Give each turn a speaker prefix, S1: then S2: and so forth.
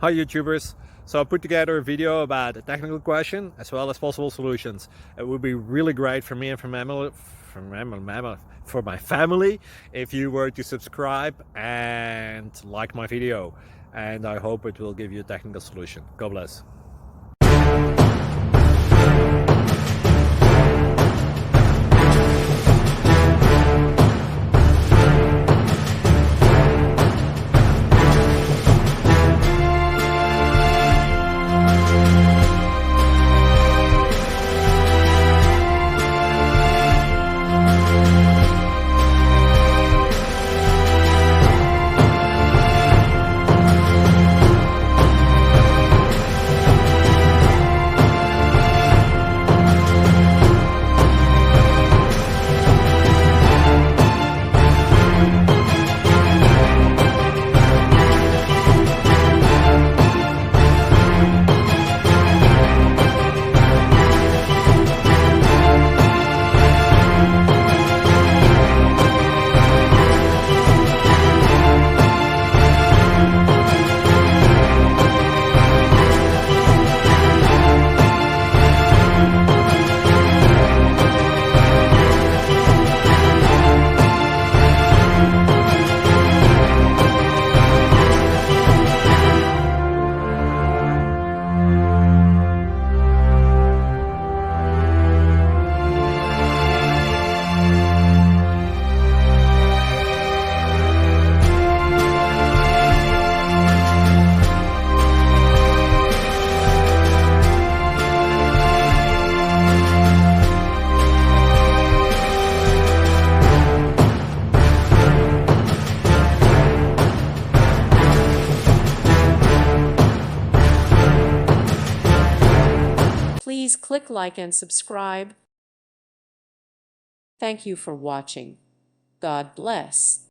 S1: Hi YouTubers! So I put together a video about a technical question as well as possible solutions. It would be really great for me and for my family if you were to subscribe and like my video, and I hope it will give you a technical solution. God bless.
S2: Please click like and subscribe. Thank you for watching. God bless.